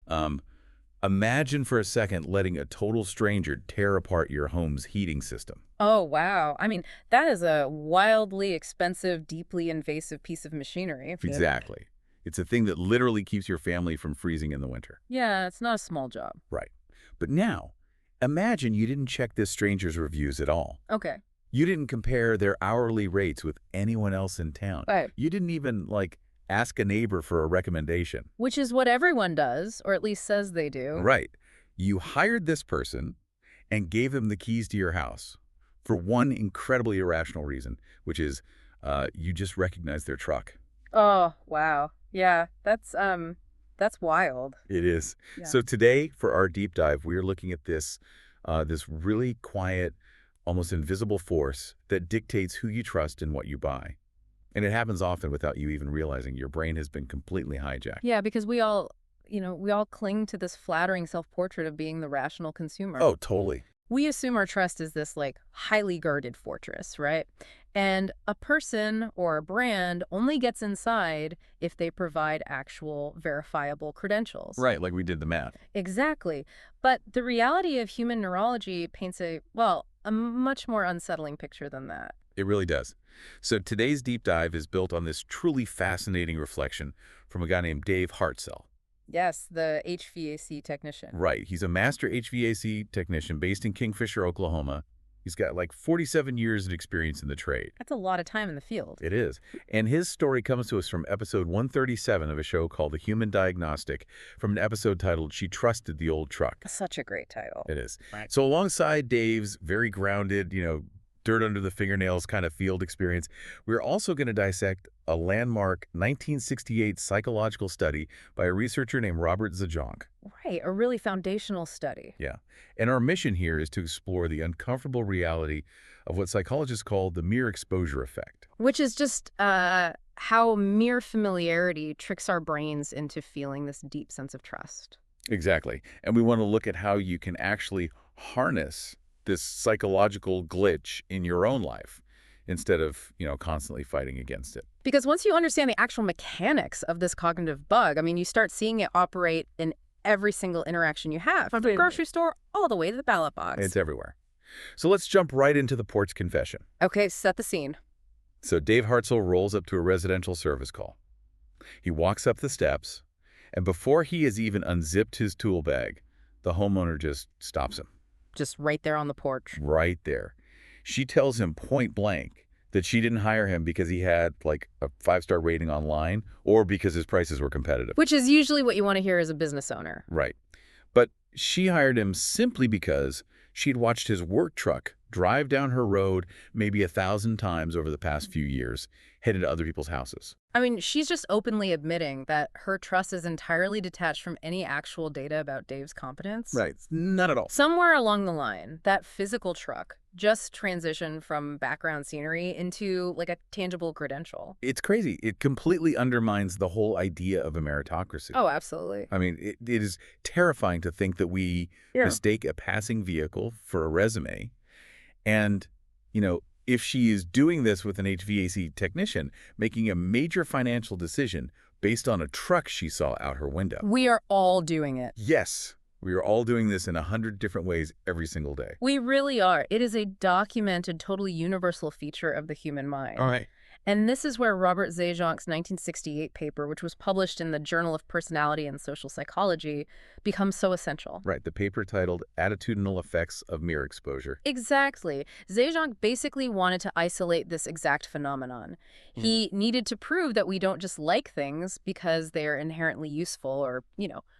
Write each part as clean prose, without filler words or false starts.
Um, Imagine for a second letting a total stranger tear apart your home's heating system. Oh, wow. I mean, that is a wildly expensive, deeply invasive piece of machinery. Exactly. It's a thing that literally keeps your family from freezing in the winter. Yeah, it's not a small job. Right. But now, imagine you didn't check this stranger's reviews at all. Okay. You didn't compare their hourly rates with anyone else in town. Right. You didn't even, ask a neighbor for a recommendation. Which is what everyone does, or at least says they do. Right. You hired this person and gave them the keys to your house for one incredibly irrational reason, which is you just recognize their truck. Oh, wow. Yeah, that's wild. It is. Yeah. So today, for our deep dive, we're looking at this really quiet, almost invisible force that dictates who you trust and what you buy. And it happens often without you even realizing your brain has been completely hijacked. Yeah, because we all cling to this flattering self-portrait of being the rational consumer. Oh, totally. We assume our trust is this highly guarded fortress, right? And a person or a brand only gets inside if they provide actual verifiable credentials. Right, like we did the math. Exactly. But the reality of human neurology paints a much more unsettling picture than that. It really does. So today's deep dive is built on this truly fascinating reflection from a guy named Dave Hartzell. Yes, the HVAC technician. Right. He's a master HVAC technician based in Kingfisher, Oklahoma. He's got 47 years of experience in the trade. That's a lot of time in the field. It is. And his story comes to us from episode 137 of a show called The Human Diagnostic, from an episode titled She Trusted the Old Truck. Such a great title. It is. Right. So alongside Dave's very grounded, dirt under the fingernails kind of field experience, we're also going to dissect a landmark 1968 psychological study by a researcher named Robert Zajonc. Right, a really foundational study. Yeah. And our mission here is to explore the uncomfortable reality of what psychologists call the mere exposure effect. Which is just how mere familiarity tricks our brains into feeling this deep sense of trust. Exactly. And we want to look at how you can actually harness this psychological glitch in your own life instead of, constantly fighting against it. Because once you understand the actual mechanics of this cognitive bug, you start seeing it operate in every single interaction you have, from the grocery store all the way to the ballot box. It's everywhere. So let's jump right into the porch confession. Okay, set the scene. So Dave Hartzell rolls up to a residential service call. He walks up the steps, and before he has even unzipped his tool bag, the homeowner just stops him. Just right there on the porch. Right there. She tells him point blank that she didn't hire him because he had a 5-star rating online or because his prices were competitive. Which is usually what you want to hear as a business owner. Right. But she hired him simply because she'd watched his work truck drive down her road maybe 1,000 times over the past few years, headed to other people's houses. She's just openly admitting that her trust is entirely detached from any actual data about Dave's competence. Right. None at all. Somewhere along the line, that physical truck just transitioned from background scenery into a tangible credential. It's crazy. It completely undermines the whole idea of a meritocracy. Oh, absolutely. It is terrifying to think that we mistake a passing vehicle for a resume. And, if she is doing this with an HVAC technician, making a major financial decision based on a truck she saw out her window. We are all doing it. Yes, we are all doing this in 100 different ways every single day. We really are. It is a documented, totally universal feature of the human mind. All right. And this is where Robert Zajonc's 1968 paper, which was published in the Journal of Personality and Social Psychology, becomes so essential. Right, the paper titled Attitudinal Effects of Mere Exposure. Exactly. Zajonc basically wanted to isolate this exact phenomenon. He needed to prove that we don't just like things because they're inherently useful or,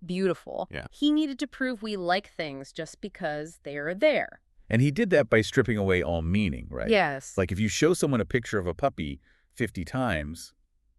beautiful. Yeah. He needed to prove we like things just because they are there. And he did that by stripping away all meaning, right? Yes. Like if you show someone a picture of a puppy 50 times,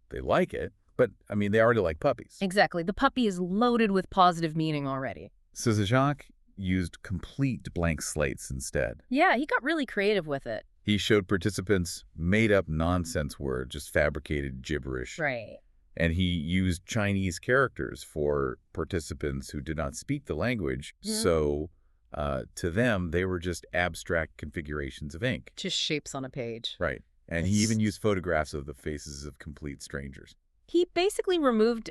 they like it, but they already like puppies. Exactly. The puppy is loaded with positive meaning already. So Zajonc used complete blank slates instead. Yeah, he got really creative with it. He showed participants made-up nonsense words, just fabricated gibberish. Right. And he used Chinese characters for participants who did not speak the language, so to them, they were just abstract configurations of ink. Just shapes on a page. Right. And he even used photographs of the faces of complete strangers. He basically removed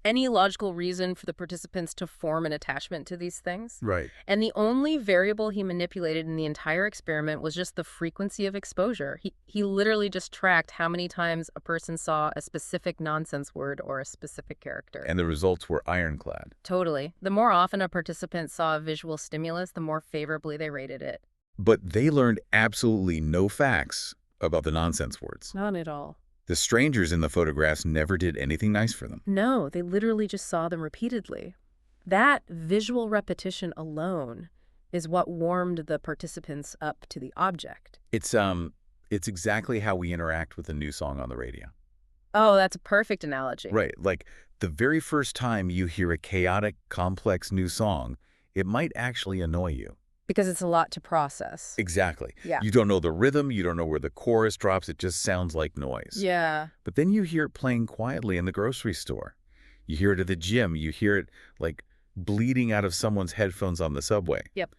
any logical reason for the participants to form an attachment to these things. Right. And the only variable he manipulated in the entire experiment was just the frequency of exposure. He literally just tracked how many times a person saw a specific nonsense word or a specific character. And the results were ironclad. Totally. The more often a participant saw a visual stimulus, the more favorably they rated it. But they learned absolutely no facts about the nonsense words. None at all. The strangers in the photographs never did anything nice for them. No, they literally just saw them repeatedly. That visual repetition alone is what warmed the participants up to the object. It's exactly how we interact with a new song on the radio. Oh, that's a perfect analogy. Right. Like the very first time you hear a chaotic, complex new song, it might actually annoy you. Because it's a lot to process. Exactly. Yeah. You don't know the rhythm. You don't know where the chorus drops. It just sounds like noise. Yeah. But then you hear it playing quietly in the grocery store. You hear it at the gym. You hear it like bleeding out of someone's headphones on the subway. Yep.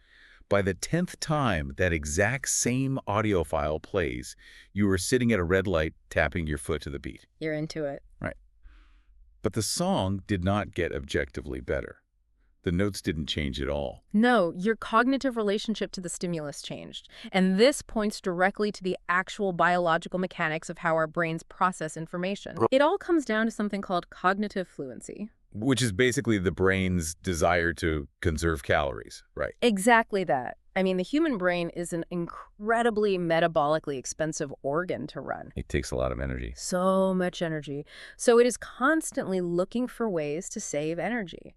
By the 10th time that exact same audio file plays, you are sitting at a red light tapping your foot to the beat. You're into it. Right. But the song did not get objectively better. The notes didn't change at all. No, your cognitive relationship to the stimulus changed. And this points directly to the actual biological mechanics of how our brains process information. It all comes down to something called cognitive fluency. Which is basically the brain's desire to conserve calories, right? Exactly that. I mean, the human brain is an incredibly metabolically expensive organ to run. It takes a lot of energy. So much energy. So it is constantly looking for ways to save energy.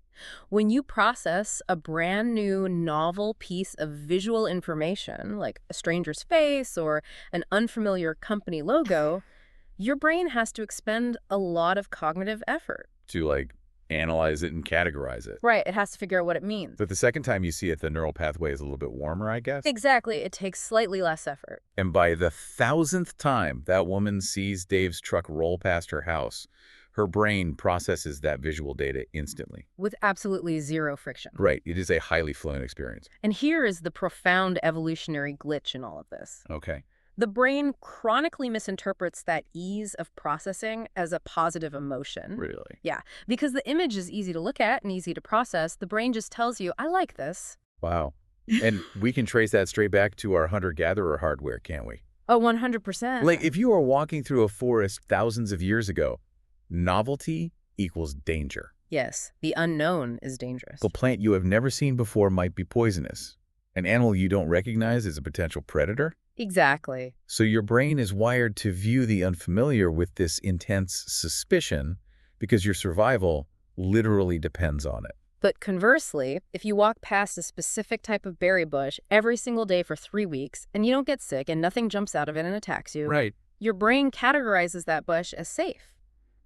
When you process a brand new novel piece of visual information, like a stranger's face or an unfamiliar company logo, your brain has to expend a lot of cognitive effort. To like analyze it and categorize it. Right, it has to figure out what it means. But the second time you see it, the neural pathway is a little bit warmer, I guess? Exactly, it takes slightly less effort. And by the 1,000th time that woman sees Dave's truck roll past her house, her brain processes that visual data instantly. With absolutely zero friction. Right, it is a highly fluent experience. And here is the profound evolutionary glitch in all of this. Okay. The brain chronically misinterprets that ease of processing as a positive emotion. Really? Yeah, because the image is easy to look at and easy to process, the brain just tells you, I like this. Wow. And we can trace that straight back to our hunter-gatherer hardware, can't we? Oh, 100%. Like, if you were walking through a forest thousands of years ago, novelty equals danger. Yes, the unknown is dangerous. The plant you have never seen before might be poisonous. An animal you don't recognize is a potential predator. Exactly. So your brain is wired to view the unfamiliar with this intense suspicion because your survival literally depends on it. But conversely, if you walk past a specific type of berry bush every single day for 3 weeks and you don't get sick and nothing jumps out of it and attacks you, Right. Your brain categorizes that bush as safe.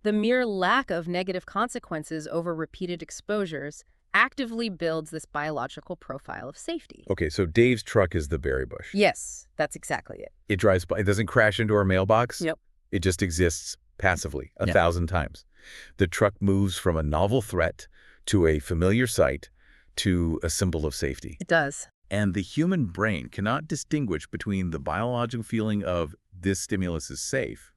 The mere lack of negative consequences over repeated exposures actively builds this biological profile of safety. Okay, so Dave's truck is the berry bush. Yes, that's exactly it. It drives by. It doesn't crash into our mailbox. Yep. It just exists passively 1,000 times. The truck moves from a novel threat to a familiar sight to a symbol of safety. It does. And the human brain cannot distinguish between the biological feeling of this stimulus is safe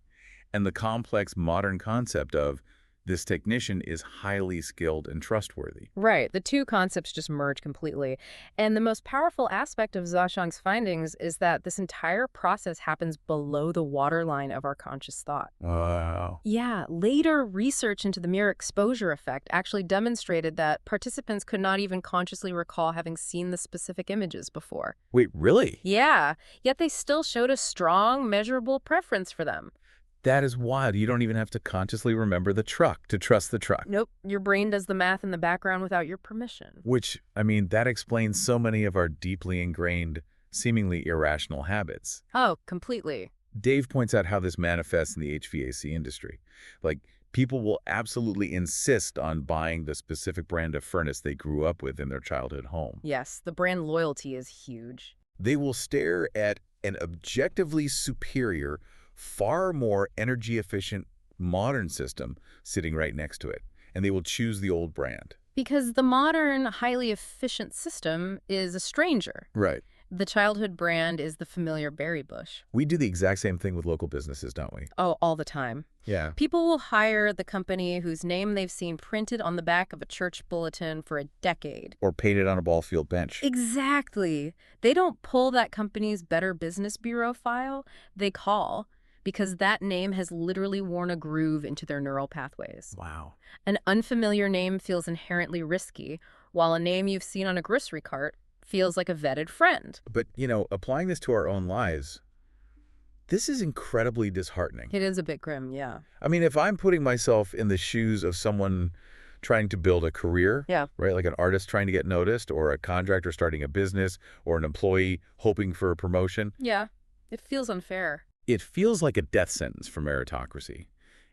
and the complex modern concept of this technician is highly skilled and trustworthy. Right. The two concepts just merge completely. And the most powerful aspect of Zajonc's findings is that this entire process happens below the waterline of our conscious thought. Wow. Yeah. Later research into the mere exposure effect actually demonstrated that participants could not even consciously recall having seen the specific images before. Wait, really? Yeah. Yet they still showed a strong, measurable preference for them. That is wild. You don't even have to consciously remember the truck to trust the truck. Nope. Your brain does the math in the background without your permission. Which, I mean, that explains so many of our deeply ingrained, seemingly irrational habits. Oh, completely. Dave points out how this manifests in the HVAC industry. Like, people will absolutely insist on buying the specific brand of furnace they grew up with in their childhood home. Yes, the brand loyalty is huge. They will stare at an objectively superior, far more energy-efficient modern system sitting right next to it, and they will choose the old brand. Because the modern, highly efficient system is a stranger. Right. The childhood brand is the familiar berry bush. We do the exact same thing with local businesses, don't we? Oh, all the time. Yeah. People will hire the company whose name they've seen printed on the back of a church bulletin for a decade. Or painted on a ball field bench. Exactly. They don't pull that company's Better Business Bureau file. They call, because that name has literally worn a groove into their neural pathways. Wow. An unfamiliar name feels inherently risky, while a name you've seen on a grocery cart feels like a vetted friend. But, applying this to our own lives, this is incredibly disheartening. It is a bit grim, yeah. I mean, if I'm putting myself in the shoes of someone trying to build a career, right, like an artist trying to get noticed, or a contractor starting a business, or an employee hoping for a promotion. Yeah, it feels unfair. It feels like a death sentence for meritocracy.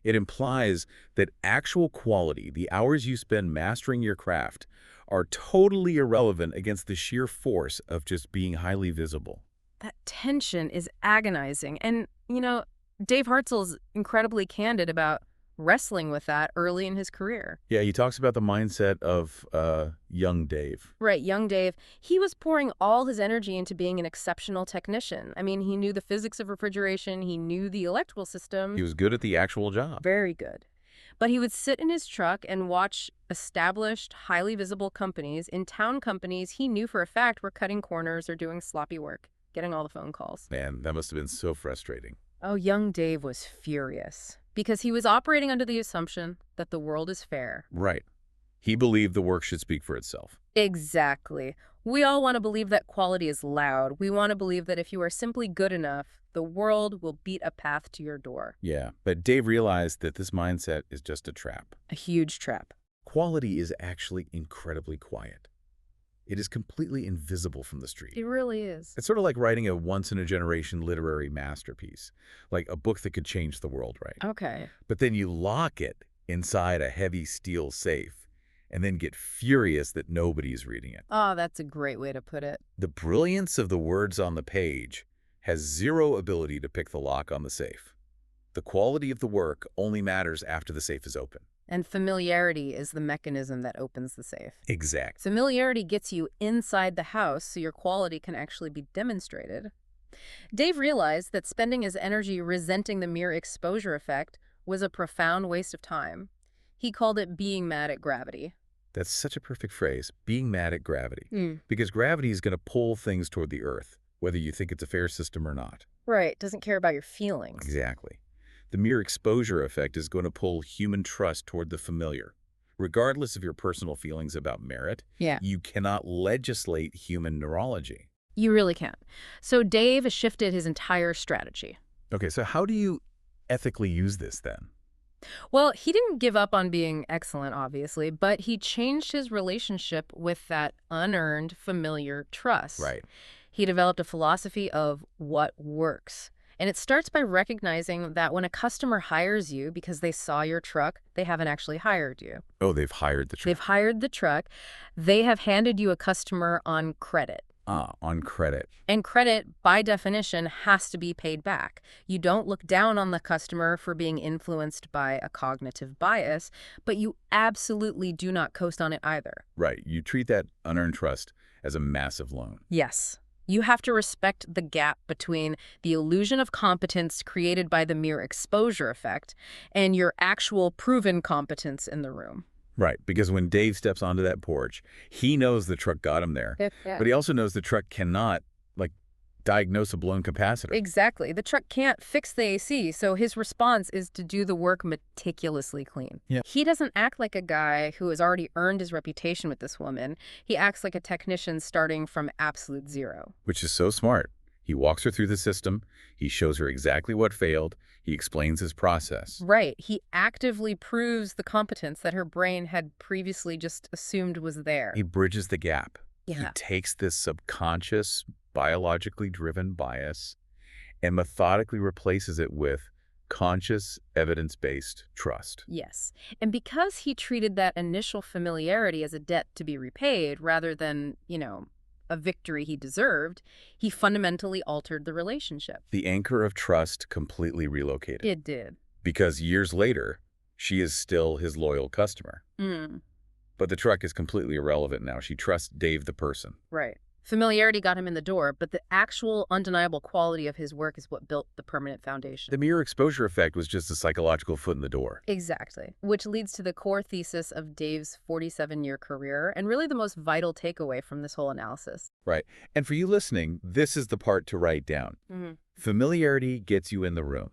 It implies that actual quality, the hours you spend mastering your craft, are totally irrelevant against the sheer force of just being highly visible. That tension is agonizing. And, Dave Hartzell's incredibly candid about wrestling with that early in his career. Yeah, he talks about the mindset of young Dave. Right, young Dave. He was pouring all his energy into being an exceptional technician. I mean, he knew the physics of refrigeration. He knew the electrical system. He was good at the actual job. Very good. But he would sit in his truck and watch established, highly visible companies, in-town companies he knew for a fact were cutting corners or doing sloppy work, getting all the phone calls. Man, that must have been so frustrating. Oh, young Dave was furious because he was operating under the assumption that the world is fair. Right. He believed the work should speak for itself. Exactly. We all want to believe that quality is loud. We want to believe that if you are simply good enough, the world will beat a path to your door. Yeah, but Dave realized that this mindset is just a trap. A huge trap. Quality is actually incredibly quiet. It is completely invisible from the street. It really is. It's sort of like writing a once-in-a-generation literary masterpiece, like a book that could change the world, right? Okay. But then you lock it inside a heavy steel safe and then get furious that nobody's reading it. Oh, that's a great way to put it. The brilliance of the words on the page has zero ability to pick the lock on the safe. The quality of the work only matters after the safe is open. And familiarity is the mechanism that opens the safe. Exact. Familiarity gets you inside the house so your quality can actually be demonstrated. Dave realized that spending his energy resenting the mere exposure effect was a profound waste of time. He called it being mad at gravity. That's such a perfect phrase, being mad at gravity. Because gravity is going to pull things toward the earth, whether you think it's a fair system or not. Right, doesn't care about your feelings. Exactly. The mere exposure effect is going to pull human trust toward the familiar. Regardless of your personal feelings about merit, you cannot legislate human neurology. You really can't. So Dave shifted his entire strategy. Okay, so how do you ethically use this then? Well, he didn't give up on being excellent, obviously, but he changed his relationship with that unearned, familiar trust. Right. He developed a philosophy of what works. And it starts by recognizing that when a customer hires you because they saw your truck, they haven't actually hired you. Oh, they've hired the truck. They've hired the truck. They have handed you a customer on credit. On credit. And credit, by definition, has to be paid back. You don't look down on the customer for being influenced by a cognitive bias, but you absolutely do not coast on it either. Right. You treat that unearned trust as a massive loan. Yes. You have to respect the gap between the illusion of competence created by the mere exposure effect and your actual proven competence in the room. Right, because when Dave steps onto that porch, he knows the truck got him there, but he also knows the truck cannot, diagnose a blown capacitor. Exactly. The truck can't fix the AC, so his response is to do the work meticulously clean. Yeah. He doesn't act like a guy who has already earned his reputation with this woman. He acts like a technician starting from absolute zero. Which is so smart. He walks her through the system. He shows her exactly what failed. He explains his process. Right. He actively proves the competence that her brain had previously just assumed was there. He bridges the gap. Yeah. He takes this subconscious, biologically driven bias and methodically replaces it with conscious, evidence-based trust. Yes. And because he treated that initial familiarity as a debt to be repaid rather than, a victory he deserved, he fundamentally altered the relationship. The anchor of trust completely relocated. It did. Because years later, she is still his loyal customer. But the truck is completely irrelevant now. She trusts Dave the person. Right. Familiarity got him in the door, but the actual undeniable quality of his work is what built the permanent foundation. The mere exposure effect was just a psychological foot in the door. Exactly. Which leads to the core thesis of Dave's 47-year career and really the most vital takeaway from this whole analysis. Right. And for you listening, this is the part to write down. Familiarity gets you in the room.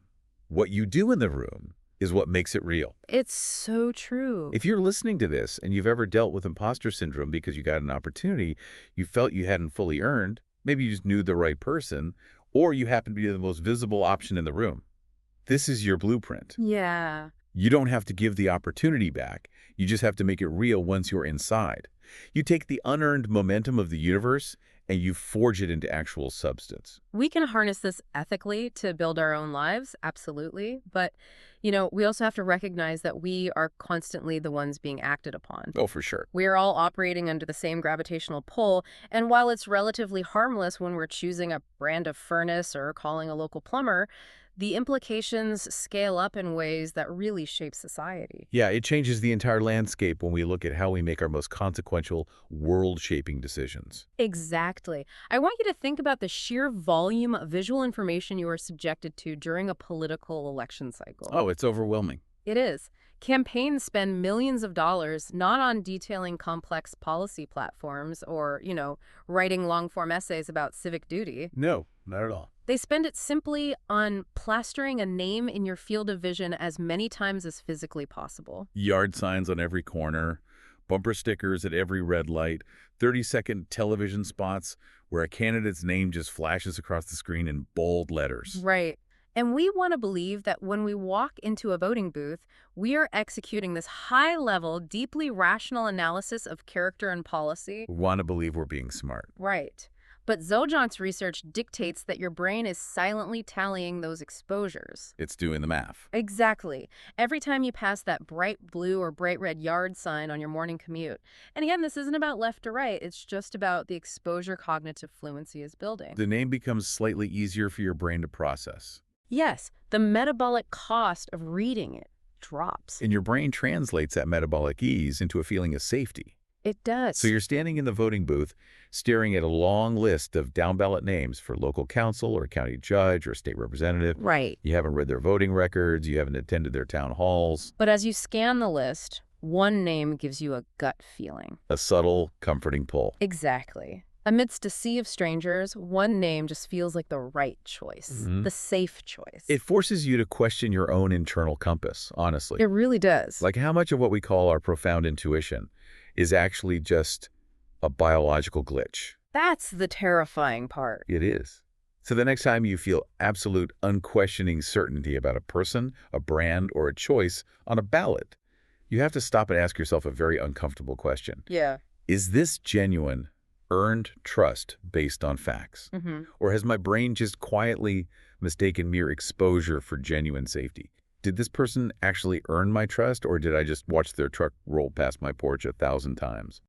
What you do in the room is what makes it real. It's so true. If you're listening to this and you've ever dealt with imposter syndrome because you got an opportunity you felt you hadn't fully earned, maybe you just knew the right person, or you happen to be the most visible option in the room, this is your blueprint. Yeah. You don't have to give the opportunity back. You just have to make it real once you're inside. You take the unearned momentum of the universe and you forge it into actual substance. We can harness this ethically to build our own lives, absolutely. But, we also have to recognize that we are constantly the ones being acted upon. Oh, for sure. We're all operating under the same gravitational pull, and while it's relatively harmless when we're choosing a brand of furnace or calling a local plumber, the implications scale up in ways that really shape society. Yeah, it changes the entire landscape when we look at how we make our most consequential, world-shaping decisions. Exactly. I want you to think about the sheer volume of visual information you are subjected to during a political election cycle. Oh, it's overwhelming. It is. Campaigns spend millions of dollars not on detailing complex policy platforms or, writing long-form essays about civic duty. No, not at all. They spend it simply on plastering a name in your field of vision as many times as physically possible. Yard signs on every corner, bumper stickers at every red light, 30-second television spots where a candidate's name just flashes across the screen in bold letters. Right. And we want to believe that when we walk into a voting booth, we are executing this high-level, deeply rational analysis of character and policy. We want to believe we're being smart. Right. But Zajonc's research dictates that your brain is silently tallying those exposures. It's doing the math. Exactly. Every time you pass that bright blue or bright red yard sign on your morning commute. And again, this isn't about left or right. It's just about the exposure cognitive fluency is building. The name becomes slightly easier for your brain to process. Yes, the metabolic cost of reading it drops. And your brain translates that metabolic ease into a feeling of safety. It does. So you're standing in the voting booth, staring at a long list of down-ballot names for local council or county judge or state representative. Right. You haven't read their voting records. You haven't attended their town halls. But as you scan the list, one name gives you a gut feeling. A subtle, comforting pull. Exactly. Amidst a sea of strangers, one name just feels like the right choice, the safe choice. It forces you to question your own internal compass, honestly. It really does. Like how much of what we call our profound intuition is actually just a biological glitch. That's the terrifying part. It is. So the next time you feel absolute, unquestioning certainty about a person, a brand, or a choice on a ballot, you have to stop and ask yourself a very uncomfortable question. Yeah. Is this genuine, earned trust based on facts? Or has my brain just quietly mistaken mere exposure for genuine safety? Did this person actually earn my trust, or did I just watch their truck roll past my porch 1,000 times?